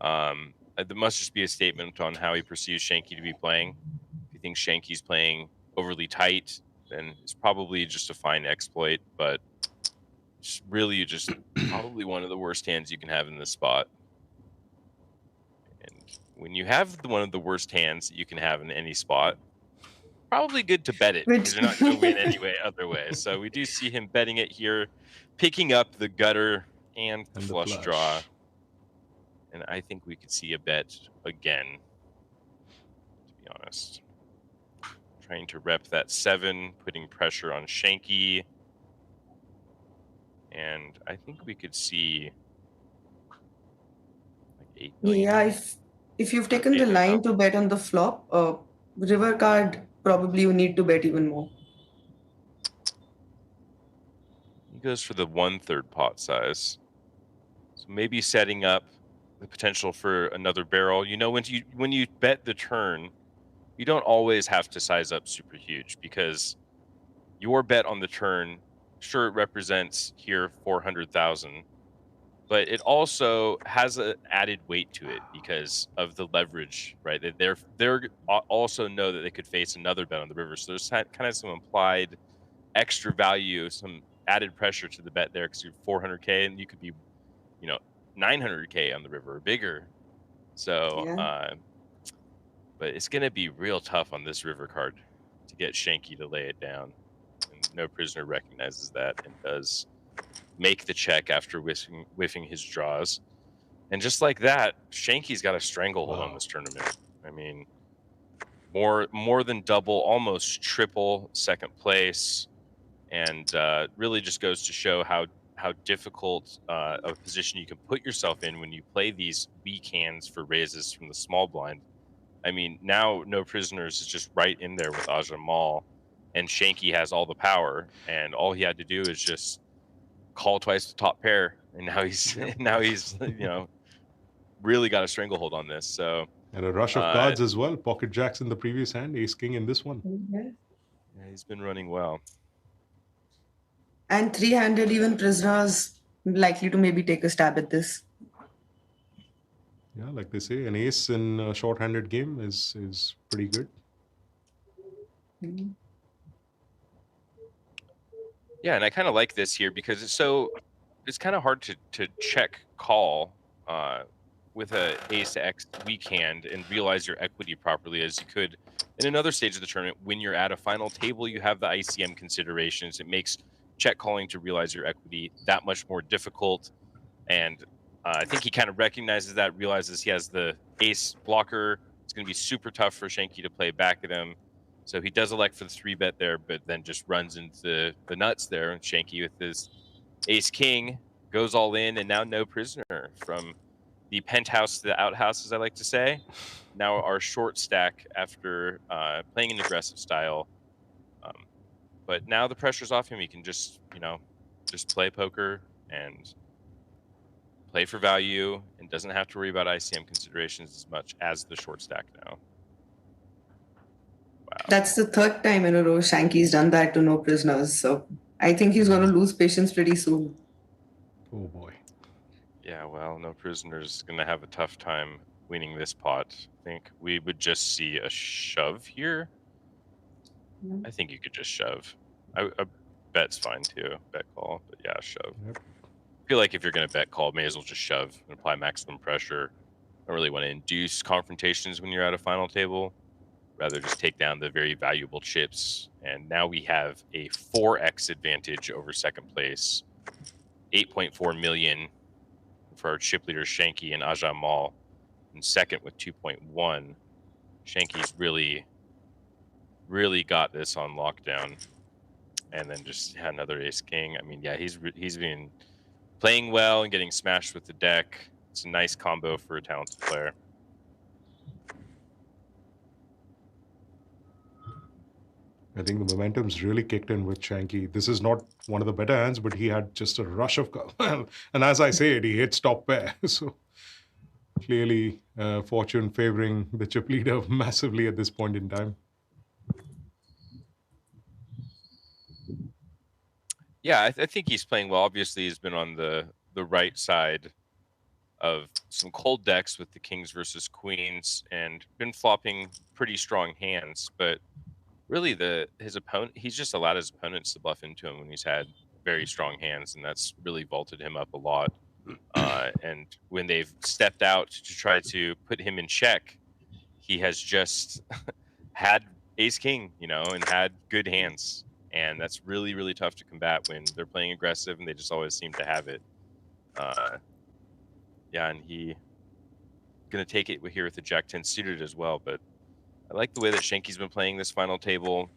There must just be a statement on how he perceives Shanky to be playing. If he thinks Shanky's playing overly tight, then it's probably just a fine exploit, but it's really just probably one of the worst hands you can have in this spot. And when you have one of the worst hands that you can have in any spot, probably good to bet it, because you're not going to win anyway other way. So we do see him betting it here, picking up the gutter and the flush draw. And I think we could see a bet again, to be honest. Trying to rep that 7, putting pressure on Shanky. And I think we could see like 8 million. Yeah, if you've taken the line to bet on the flop, river card, probably you need to bet even more. He goes for the 1/3 pot size. So maybe setting up the potential for another barrel. You know, when you bet the turn, you don't always have to size up super huge, because your bet on the turn, sure, it represents here 400,000, but it also has an added weight to it because of the leverage, right? They're also know that they could face another bet on the river, so there's kind of some implied extra value, some added pressure to the bet there, because you're 400K and you could be, 900K on the river or bigger. So, Yeah. but it's going to be real tough on this river card to get Shanky to lay it down. And No Prisoner recognizes that and does make the check after whiffing his draws. And just like that, Shanky's got a stranglehold on this tournament. I mean, more than double, almost triple second place, and really just goes to show how difficult a position you can put yourself in when you play these weak hands for raises from the small blind. I mean, now No Prisoners is just right in there with Aja Mal, and Shanky has all the power, and all he had to do is just call twice the top pair, and now he's really got a stranglehold on this. So, and a rush of cards as well. Pocket jacks in the previous hand, ace king in this one. Yeah. Yeah, he's been running well. And 300, even Prisoners likely to maybe take a stab at this. Yeah, like they say, an ace in a short-handed game is pretty good. Mhm. Yeah, and I kind of like this here because it's kind of hard to check call with a ace X weak hand and realize your equity properly as you could in another stage of the tournament. When you're at a final table, you have the ICM considerations. It makes check calling to realize your equity that much more difficult. And I think he kind of recognizes that, realizes he has the ace blocker. It's going to be super tough for Shanky to play back at him. So he does elect for the 3-bet there, but then just runs into the nuts there. And Shanky with his ace king goes all in, and now No Prisoner from the penthouse to the outhouse, as I like to say. Now our short stack after playing an aggressive style. But now the pressure's off him. He can just play poker and play for value, and doesn't have to worry about ICM considerations as much as the short stack now. Wow. That's the third time in a row Shanky's done that to No Prisoners. So I think he's going to lose patience pretty soon. Oh boy. Yeah, well, No Prisoners is going to have a tough time winning this pot. I think we would just see a shove here. I think you could just shove. A bet's fine too, bet call, but yeah, shove. Yep. I feel like if you're going to bet call, may as well just shove and apply maximum pressure. I don't really want to induce confrontations when you're at a final table. Rather just take down the very valuable chips. And now we have a 4x advantage over second place. 8.4 million for our chip leaders Shanky and Aja Mal. And second with 2.1. Shanky's really got this on lockdown. And then just had another ace king. I mean, yeah, he's been playing well and getting smashed with the deck. It's a nice combo for a talented player. I think the momentum's really kicked in with Shanky. This is not one of the better hands, but he had just a rush of cards. And as I say it, he hits top pair. So clearly fortune favoring the chip leader massively at this point in time. Yeah, I think he's playing well. Obviously, he's been on the right side of some cold decks with the kings versus queens and been flopping pretty strong hands. But really, his opponent, he's just allowed his opponents to bluff into him when he's had very strong hands, and that's really vaulted him up a lot. And when they've stepped out to try to put him in check, he has just had ace king, and had good hands. And that's really, really tough to combat when they're playing aggressive and they just always seem to have it. Yeah, and he going to take it here with the Jack-10 suited as well. But I like the way that Shanky's been playing this final table.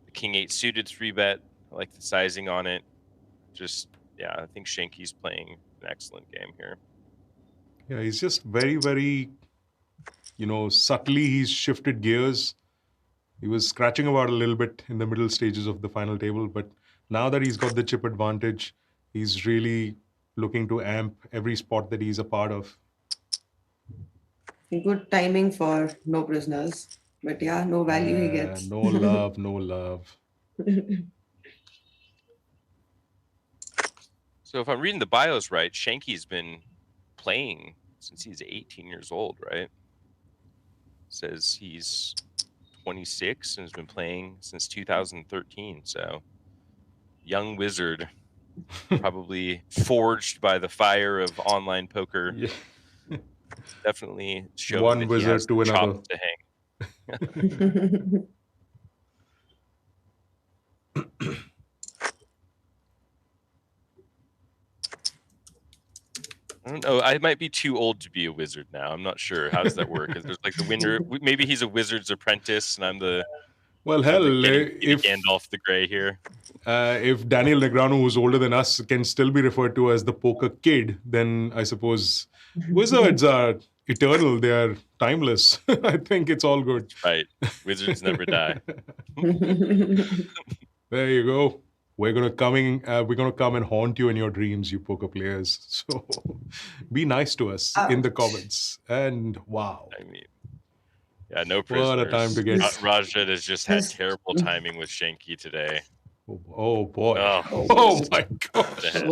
The King-8 suited 3-bet. I like the sizing on it. Just, yeah, I think Shanky's playing an excellent game here. Yeah, he's just very, very, subtly he's shifted gears. He was scratching about a little bit in the middle stages of the final table, but now that he's got the chip advantage, he's really looking to amp every spot that he's a part of. Good timing for no prisoners. But yeah, no value he gets. No love, no love. So if I'm reading the bios right, Shanky's been playing since he's 18 years old, right? Says he's 26 and has been playing since 2013. So young wizard, probably forged by the fire of online poker. Yeah. Definitely showing One that wizard he has to another. chops to hang. I don't know. I might be too old to be a wizard now. I'm not sure. How does that work? Is there's like the winner? Maybe he's a wizard's apprentice, and I'm the Well, hell, getting if Gandalf the Grey here. if Daniel Negreanu, who's older than us, can still be referred to as the poker kid, then I suppose wizards are eternal. They are timeless. I think it's all good. Right. Wizards never die. There you go. We're gonna come and haunt you in your dreams, you poker players. So be nice to us in the Ouch. comments. And wow, I mean, yeah, no prisoners. what a time to get. Rajat has just had Yes. terrible timing with Shanky today. Oh boy. Oh, Oh my gosh.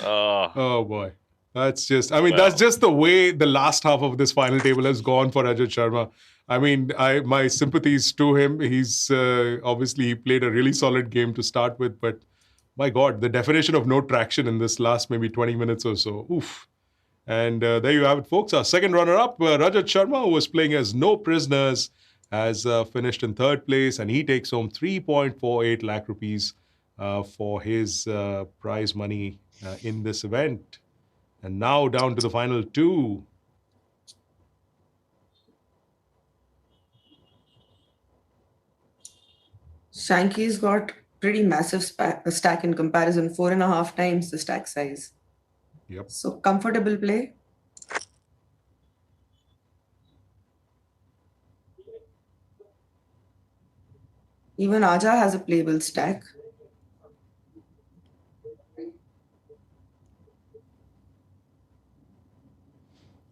Oh boy. That's just, I mean, Well. that's just the way the last half of this final table has gone for Rajat Sharma. I mean, my sympathies to him. He's obviously he played a really solid game to start with, but my God, the definition of no traction in this last maybe 20 minutes or so. Oof. And there you have it, folks. Our second runner-up, Rajat Sharma, who was playing as No Prisoners, has finished in third place, and he takes home 3.48 lakh rupees for his prize money in this event. And now down to the final two. Shanky's got pretty massive stack in comparison, 4.5 times the stack size. Yep. So comfortable play. Even Aja has a playable stack.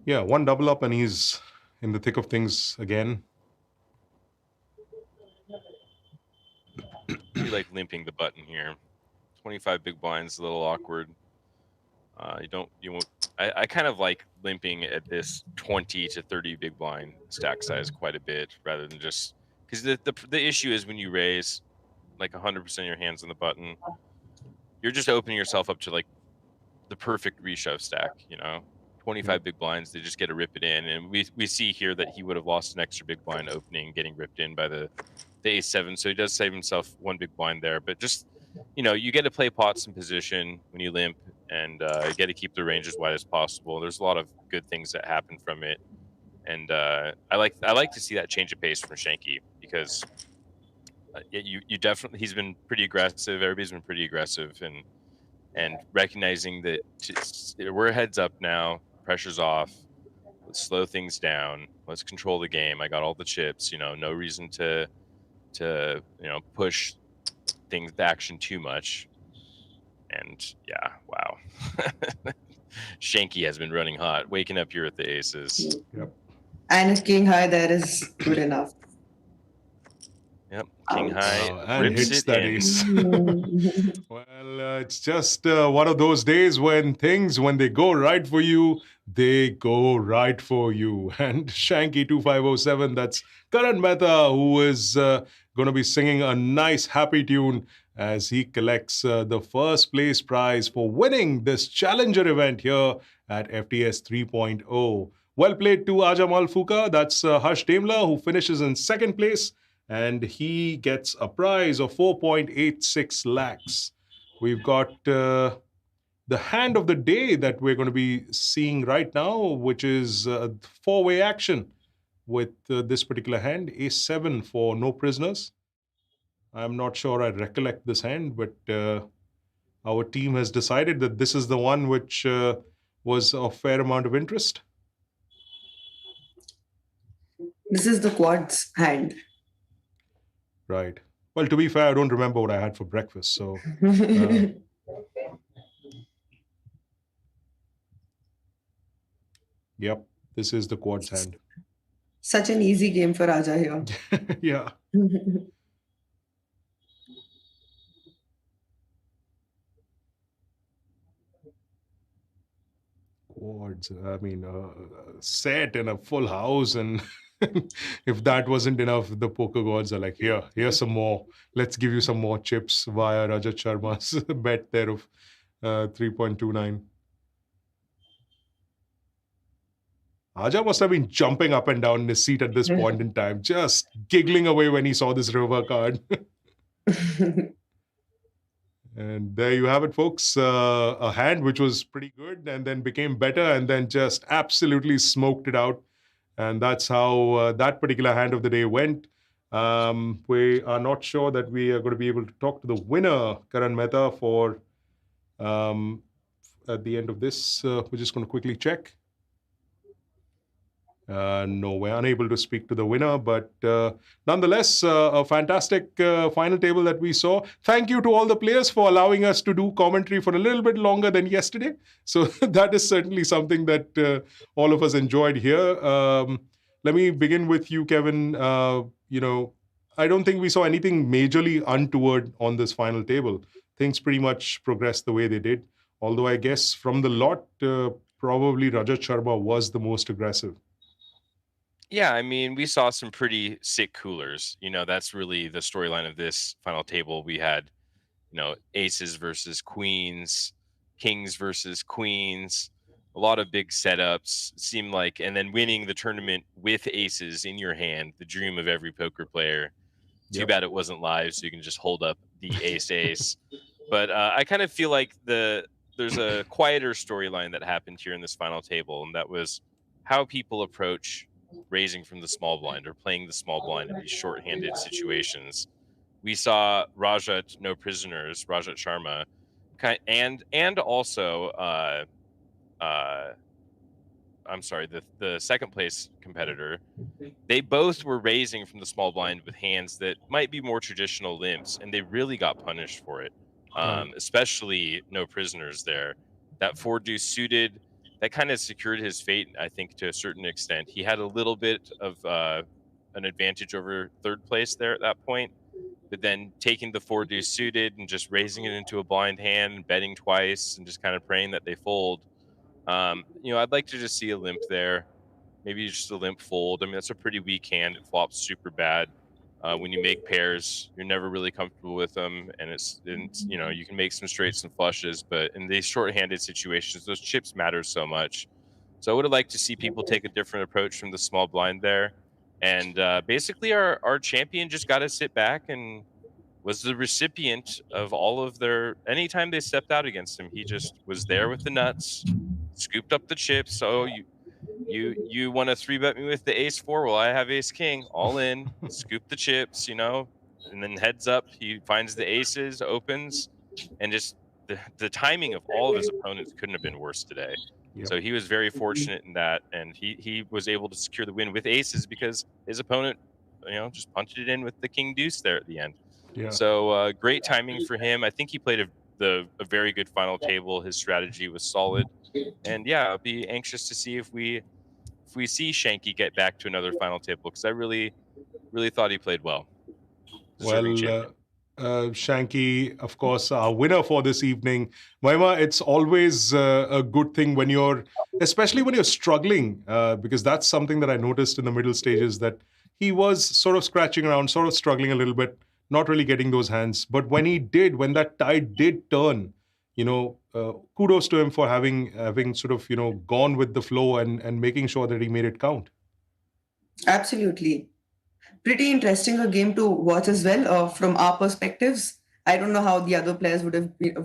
Yeah, one double up and he's in the thick of things again. You like limping the button here. 25 big blinds, a little awkward. You won't. I kind of like limping at this 20 to 30 big blind stack size quite a bit, rather than just because the issue is when you raise like 100% of your hands on the button, you're just opening yourself up to like the perfect reshove stack. 25 big blinds, they just get to rip it in, and we see here that he would have lost an extra big blind opening, getting ripped in by the ace-7, so he does save himself one big blind there. But just you get to play pots in position when you limp, and you get to keep the range as wide as possible. There's a lot of good things that happen from it, and I like to see that change of pace from Shanky, because you definitely, he's been pretty aggressive. Everybody's been pretty aggressive, and recognizing that we're heads up now, pressure's off. Let's slow things down. Let's control the game. I got all the chips. No reason to push things to action too much. And yeah, wow. Shanky has been running hot, waking up here at the aces. Yep. And a king high there is good enough. Yep, king high and rips hits it that in. ace. Well, it's just one of those days when they go right for you, they go right for you. And Shanky 2507, that's Karan Mehta, who is going to be singing a nice happy tune as he collects the first place prize for winning this challenger event here at FTS 3.0. Well played to Ajamal Fuka. That's Harsh Demla, who finishes in second place, and he gets a prize of 4.86 lakhs. We've got the hand of the day that we're going to be seeing right now, which is four-way action with this particular hand, ace-7 for No Prisoners. I'm not sure I recollect this hand, but our team has decided that this is the one which was a fair amount of interest. This is the quads hand. Right. Well, to be fair, I don't remember what I had for breakfast, so... Yep. This is the quads hand. Such an easy game for Raja here. Yeah. Quads. I mean, set in a full house, and if that wasn't enough, the poker gods are like, here's some more. Let's give you some more chips via Rajat Sharma's bet there of 3.29. Aja must have been jumping up and down in his seat at this point in time, just giggling away when he saw this river card. And there you have it, folks. A hand which was pretty good and then became better and then just absolutely smoked it out. And that's how that particular hand of the day went. We are not sure that we are going to be able to talk to the winner, Karan Mehta, for at the end of this. We're just going to quickly check. No, we're unable to speak to the winner, but nonetheless, a fantastic final table that we saw. Thank you to all the players for allowing us to do commentary for a little bit longer than yesterday. So that is certainly something that all of us enjoyed here. Let me begin with you, Kevin. I don't think we saw anything majorly untoward on this final table. Things pretty much progressed the way they did. Although I guess from the lot, probably Rajat Sharma was the most aggressive. Yeah, I mean, we saw some pretty sick coolers. That's really the storyline of this final table. We had, aces versus queens, kings versus queens, a lot of big setups. Seemed like, and then winning the tournament with aces in your hand, the dream of every poker player. Too bad it wasn't live, so you can just hold up the ace. But I kind of feel like there's a quieter storyline that happened here in this final table, and that was how people approach raising from the small blind or playing the small blind in these short-handed situations. We saw Rajat NoPrisoners, Rajat Sharma, and also I'm sorry, the second place competitor. They both were raising from the small blind with hands that might be more traditional limps, and they really got punished for it. Especially NoPrisoners there. That 4-deuce suited, that kind of secured his fate, I think, to a certain extent. He had a little bit of an advantage over third place there at that point, but then taking the 4-deuce suited and just raising it into a blind hand, betting twice, and just kind of praying that they fold. I'd like to just see a limp there, maybe just a limp fold. I mean, that's a pretty weak hand. It flops super bad. When you make pairs, you're never really comfortable with them, and you can make some straights and flushes, but in these short-handed situations, those chips matter so much. So I would have liked to see people take a different approach from the small blind there, and basically our champion just got to sit back and was the recipient of all of their. Anytime they stepped out against him, he just was there with the nuts, scooped up the chips. So you want to 3-bet me with the ace-4? Well, I have ace-king, all in, scoop the chips, and then heads up, he finds the aces, opens, and just the timing of all of his opponents couldn't have been worse today. Yep. So he was very fortunate in that, and he was able to secure the win with aces because his opponent, just punted it in with the king deuce there at the end. Yeah. So great timing for him. I think he played a very good final table. His strategy was solid, and yeah, I'll be anxious to see if we see Shanky get back to another final table, because I really thought he played well. Deserving champion. Shanky, of course, our winner for this evening. Mahima, it's always a good thing especially when you're struggling, because that's something that I noticed in the middle stages, that he was sort of scratching around, sort of struggling a little bit, not really getting those hands. But when that tide did turn, kudos to him for having sort of, gone with the flow and making sure that he made it count. Absolutely. Pretty interesting a game to watch as well from our perspectives. I don't know how the other players would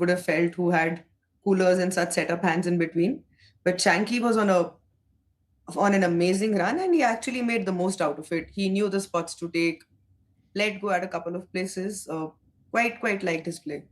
have felt who had coolers and such setup hands in between. But Shanky was on an amazing run, and he actually made the most out of it. He knew the spots to take, let go at a couple of places. Quite liked his play.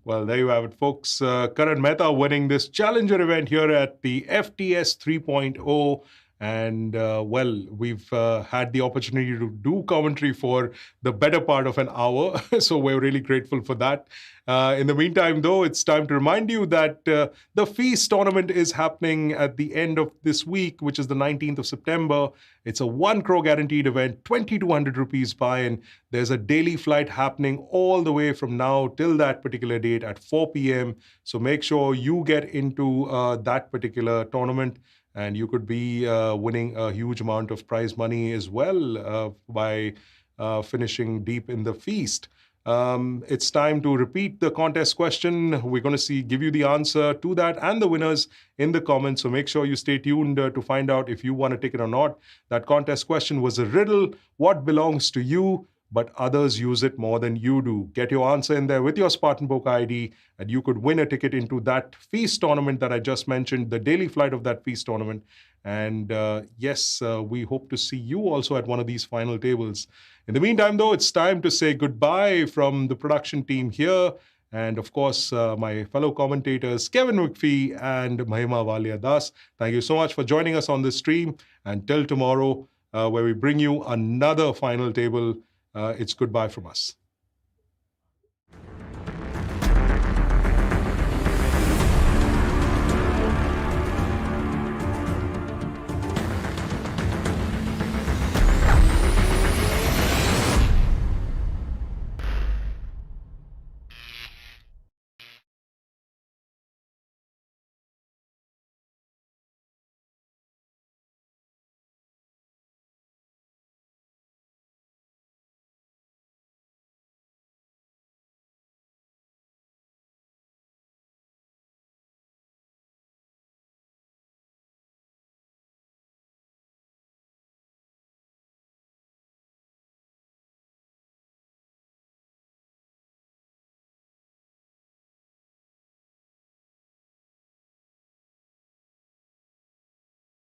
Well, there you have it, folks. Karan Mehta winning this challenger event here at the FTS 3.0. And well, we've had the opportunity to do commentary for the better part of an hour. So we're really grateful for that. In the meantime, though, it's time to remind you that the Feast tournament is happening at the end of this week, which is the 19th of September. It's a 1 crore guaranteed event, 2,200 rupees buy-in. There's a daily flight happening all the way from now till that particular date at 4 p.m. So make sure you get into that particular tournament, and you could be winning a huge amount of prize money as well by finishing deep in the Feast. It's time to repeat the contest question. We're going to give you the answer to that and the winners in the comments. So make sure you stay tuned to find out if you won a ticket or not. That contest question was a riddle. What belongs to you, but others use it more than you do? Get your answer in there with your Spartan Poker ID, and you could win a ticket into that Feast tournament that I just mentioned, the daily flight of that Feast tournament. And yes, we hope to see you also at one of these final tables. In the meantime, though, it's time to say goodbye from the production team here. And of course, my fellow commentators, Kevin McPhee and Mahima Walia Das. Thank you so much for joining us on this stream. Until tomorrow, where we bring you another final table, it's goodbye from us.